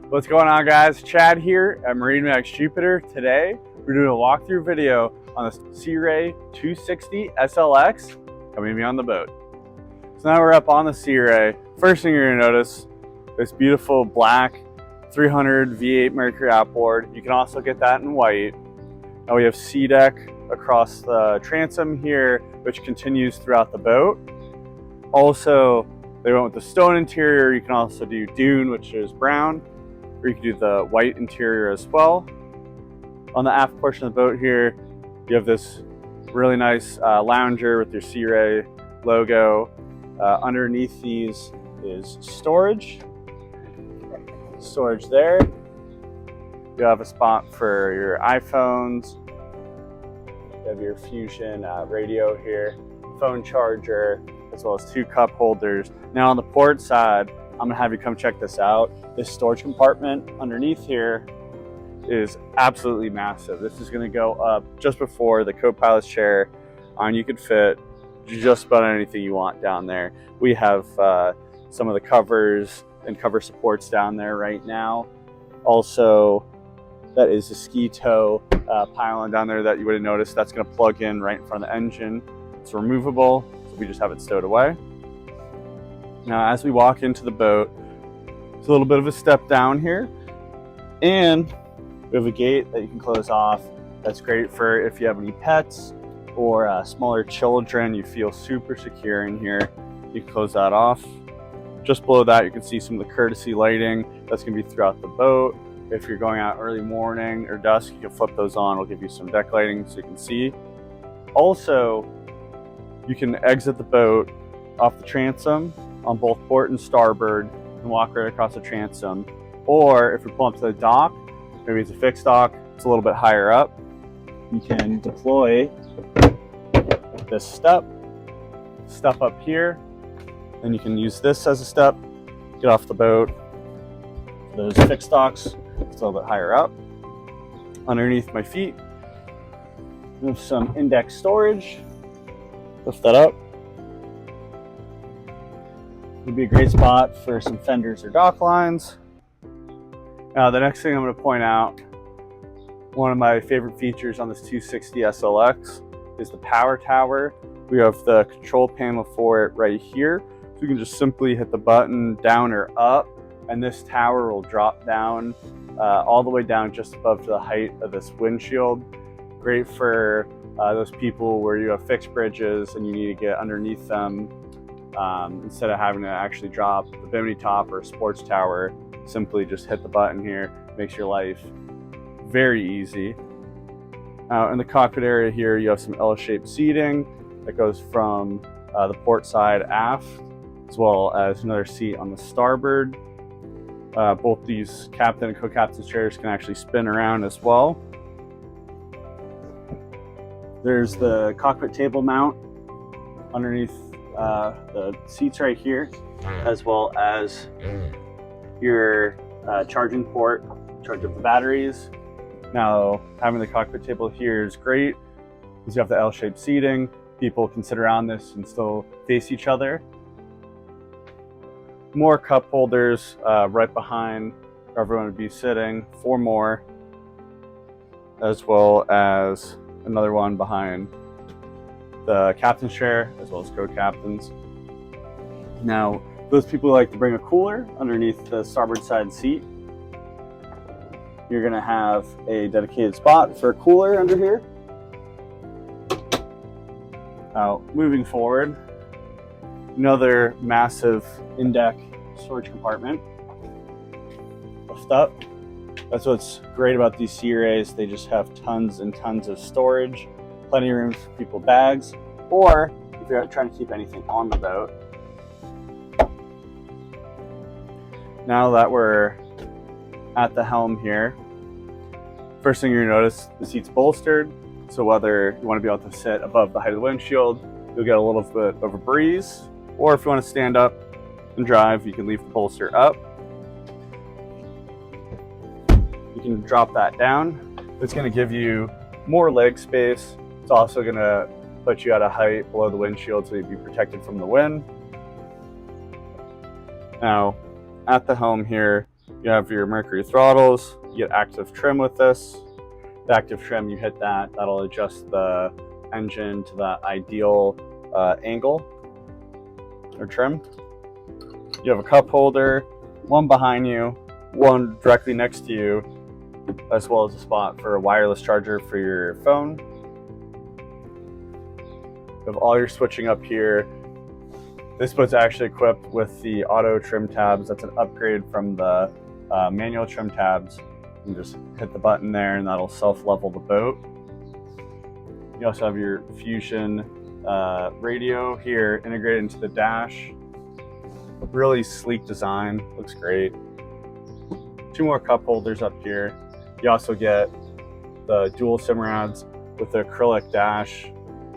What's going on, guys? Chad here at Marinemax Jupiter. Today we're doing a walkthrough video on the Sea Ray 260 SLX. Come meet me on the boat. So now we're up on the Sea Ray. First thing you're gonna notice, this beautiful black 300 V8 Mercury outboard. You can also get that in white. Now we have sea deck across the transom here, which continues throughout the boat. Also, they went with the stone interior. You can also do dune, which is brown, or you can do the white interior as well. On the aft portion of the boat here, you have this really nice lounger with your Sea Ray logo. Underneath these is storage. Storage there. You have a spot for your iPhones. You have your Fusion radio here, phone charger, as well as 2 cup holders. Now on the port side, I'm gonna have you come check this out. This storage compartment underneath here is absolutely massive. This is gonna go up just before the co-pilot's chair, and you could fit just about anything you want down there. We have some of the covers and cover supports down there right now. Also, that is a ski tow pylon down there that you would have noticed. That's gonna plug in right in front of the engine. It's removable, so we just have it stowed away. Now, as we walk into the boat, it's a little bit of a step down here, and we have a gate that you can close off. That's great for if you have any pets or smaller children. You feel super secure in here. You can close that off. Just below that, you can see some of the courtesy lighting that's gonna be throughout the boat. If you're going out early morning or dusk, you can flip those on. It'll give you some deck lighting so you can see. Also, you can exit the boat off the transom on both port and starboard and walk right across the transom. Or if you're pulling up to the dock, maybe it's a fixed dock, it's a little bit higher up, you can deploy this step up here, and you can use this as a step, get off the boat. Those fixed docks, it's a little bit higher up. Underneath my feet, there's some index storage. Lift that up. Would be a great spot for some fenders or dock lines. Now, the next thing I'm going to point out, one of my favorite features on this 260 SLX is the power tower. We have the control panel for it right here. So you can just simply hit the button down or up, and this tower will drop down all the way down just above the height of this windshield. Great for those people where you have fixed bridges and you need to get underneath them. Instead of having to actually drop the bimini top or a sports tower, simply just hit the button here. Makes your life very easy. In the cockpit area here, you have some L-shaped seating that goes from the port side aft, as well as another seat on the starboard. Both these captain and co-captain's chairs can actually spin around as well. There's the cockpit table mount underneath the seats right here, as well as your charging port, charge up the batteries. Now, having the cockpit table here is great because you have the L-shaped seating. People can sit around this and still face each other. More cup holders right behind where everyone would be sitting, 4 more, as well as another one behind the captain's chair, as well as co-captains. Now, those people who like to bring a cooler underneath the starboard side seat, you're gonna have a dedicated spot for a cooler under here. Now, moving forward, another massive in-deck storage compartment. Lift up. That's what's great about these Sea Rays. They just have tons and tons of storage. Plenty of room for people's bags, or if you're trying to keep anything on the boat. Now that we're at the helm here, first thing you're gonna notice, the seat's bolstered. So whether you want to be able to sit above the height of the windshield, you'll get a little bit of a breeze, or if you want to stand up and drive, you can leave the bolster up. You can drop that down. It's going to give you more leg space. It's also going to put you at a height below the windshield so you'd be protected from the wind. Now, at the helm here, You have your Mercury throttles, you get active trim with this. The active trim, you hit that, that'll adjust the engine to that ideal angle or trim. You have a cup holder, one behind you, one directly next to you, as well as a spot for a wireless charger for your phone. You have all your switching up here. This boat's actually equipped with the auto trim tabs. That's an upgrade from the manual trim tabs. You can just hit the button there and that'll self-level the boat. You also have your Fusion radio here integrated into the dash. Really sleek design, looks great. Two more cup holders up here. You also get the dual SIM rods with the acrylic dash.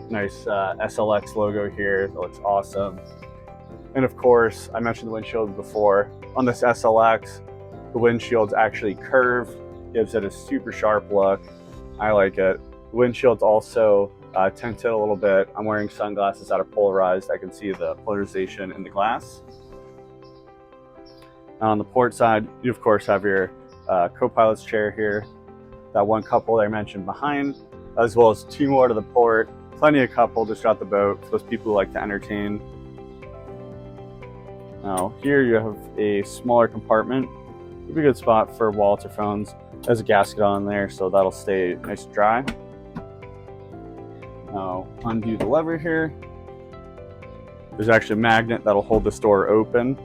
Nice SLX logo here, that looks awesome. And of course, I mentioned the windshield before. On this SLX, the windshield's actually curved, gives it a super sharp look. I like it. The windshield's also tinted a little bit. I'm wearing sunglasses that are polarized. I can see the polarization in the glass. Now on the port side, you of course have your co-pilot's chair here. That one cup holder I mentioned behind, as well as two more to the port. Plenty of cup holders throughout the boat for those people who like to entertain. Now here you have a smaller compartment. Would be a good spot for wallets or phones. There's a gasket on there, so that'll stay nice and dry. Now undo the lever here. There's actually a magnet that'll hold this door open.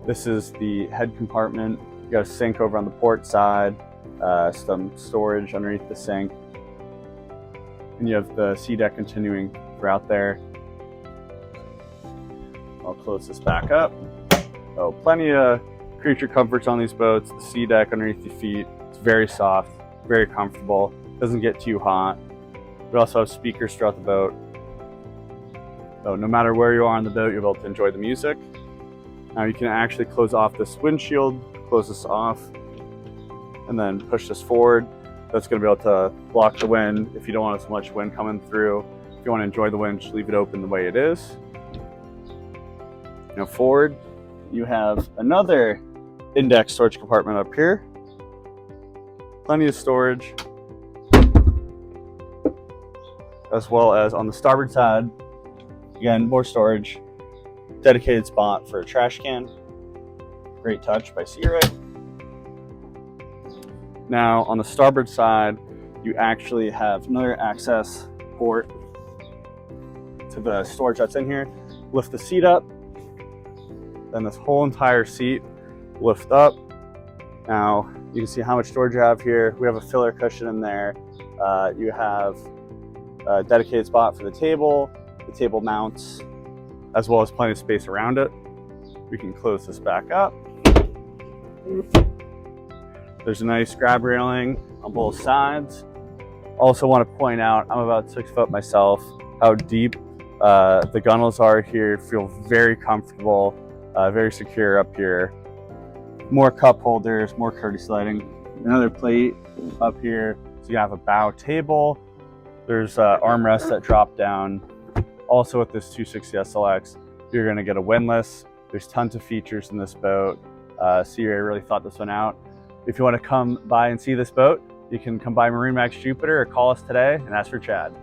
This is the head compartment. You got a sink over on the port side, some storage underneath the sink. And you have the sea deck continuing throughout there. I'll close this back up. So plenty of creature comforts on these boats. The sea deck underneath your feet, it's very soft, very comfortable, doesn't get too hot. We also have speakers throughout the boat. So no matter where you are on the boat, you'll be able to enjoy the music. Now you can actually close off this windshield, close this off, and then push this forward. That's going to be able to block the wind if you don't want as much wind coming through. If you want to enjoy the wind, just leave it open the way it is. Now forward, you have another index storage compartment up here. Plenty of storage. As well as on the starboard side, again, more storage. Dedicated spot for a trash can. Great touch by Sea Ray. Now on the starboard side, you actually have another access port to the storage that's in here. Lift the seat up, then this whole entire seat lift up. Now you can see how much storage you have here. We have a filler cushion in there. You have a dedicated spot for the table mounts, as well as plenty of space around it. We can close this back up. There's a nice grab railing on both sides. Also want to point out, I'm about 6 foot myself, how deep the gunnels are here. Feel very comfortable, very secure up here. More cup holders, more courtesy lighting. Another plate up here, so you have a bow table. There's armrests that drop down. Also with this 260 SLX, you're gonna get a windlass. There's tons of features in this boat. Sea Ray really thought this one out. If you want to come by and see this boat, you can come by Marinemax Jupiter or call us today and ask for Chad.